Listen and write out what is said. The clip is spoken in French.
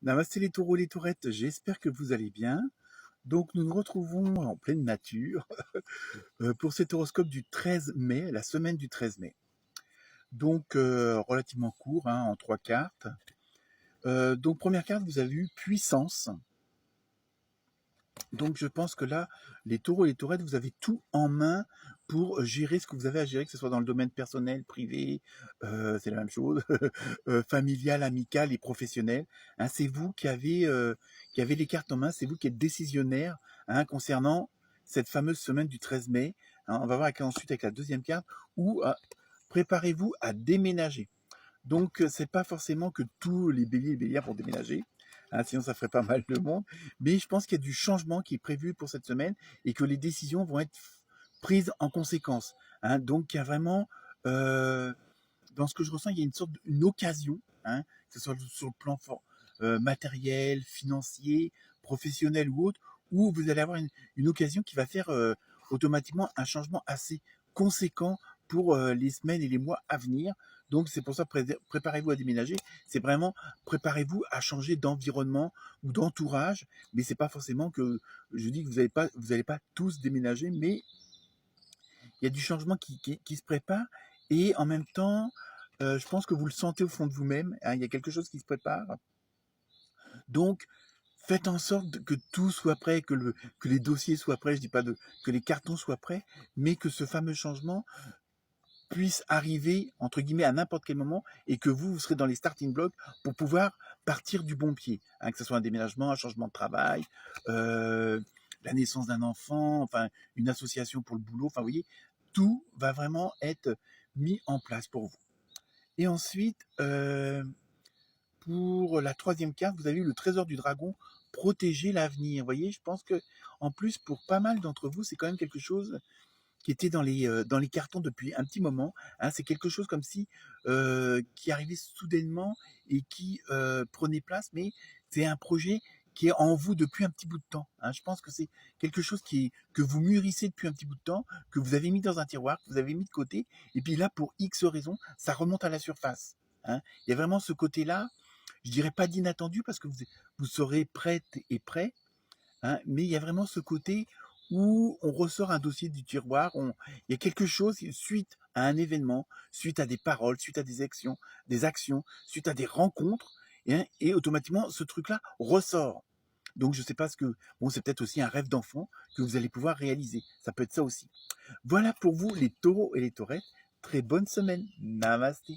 Namasté les taureaux, les taurettes, j'espère que vous allez bien. Donc nous nous retrouvons en pleine nature pour cet horoscope du 13 mai, la semaine du 13 mai. Donc relativement court, hein, en 3 cartes. Donc première carte, vous avez eu puissance. Donc je pense que là, les taureaux et les taurettes, vous avez tout en main pour gérer ce que vous avez à gérer, que ce soit dans le domaine personnel, privé, c'est la même chose, familial, amical et professionnel. Hein, c'est vous qui avez les cartes en main, c'est vous qui êtes décisionnaire, hein, concernant cette fameuse semaine du 13 mai. Hein, on va voir ensuite avec la deuxième carte, où préparez-vous à déménager. Donc, c'est pas forcément que tous les béliers et bélières vont déménager, hein, sinon ça ferait pas mal de monde. Mais je pense qu'il y a du changement qui est prévu pour cette semaine et que les décisions vont être prises en conséquence. Hein. Donc, il y a vraiment, dans ce que je ressens, il y a une occasion, hein, que ce soit sur le plan matériel, financier, professionnel ou autre, où vous allez avoir une occasion qui va faire automatiquement un changement assez conséquent pour les semaines et les mois à venir. Donc c'est pour ça, préparez-vous à déménager. C'est vraiment, préparez-vous à changer d'environnement ou d'entourage. Mais c'est pas forcément que je dis que vous allez pas tous déménager, mais il y a du changement qui se prépare. Et en même temps, je pense que vous le sentez au fond de vous-même, hein, il y a quelque chose qui se prépare. Donc, faites en sorte que tout soit prêt, que les dossiers soient prêts, je dis pas que les cartons soient prêts, mais que ce fameux changement puisse arriver, entre guillemets, à n'importe quel moment, et que vous serez dans les starting blocks pour pouvoir partir du bon pied. Hein, que ce soit un déménagement, un changement de travail, la naissance d'un enfant, enfin, une association pour le boulot, enfin, vous voyez, tout va vraiment être mis en place pour vous. Et ensuite, pour la troisième carte, vous avez eu le trésor du dragon, protéger l'avenir. Vous voyez, je pense que, en plus, pour pas mal d'entre vous, c'est quand même quelque chose qui était dans les cartons depuis un petit moment. Hein. C'est quelque chose comme si qui arrivait soudainement et qui prenait place, mais c'est un projet qui est en vous depuis un petit bout de temps. Hein. Je pense que c'est quelque chose que vous mûrissez depuis un petit bout de temps, que vous avez mis dans un tiroir, que vous avez mis de côté, et puis là, pour X raisons, ça remonte à la surface. Hein. Il y a vraiment ce côté-là, je dirais pas d'inattendu, parce que vous serez prête et prêt, hein, mais il y a vraiment ce côté où on ressort un dossier du tiroir, il y a quelque chose suite à un événement, suite à des paroles, suite à des actions, suite à des rencontres, et automatiquement ce truc-là ressort. Donc je sais pas bon, c'est peut-être aussi un rêve d'enfant que vous allez pouvoir réaliser. Ça peut être ça aussi. Voilà pour vous les taureaux et les taurettes. Très bonne semaine. Namasté.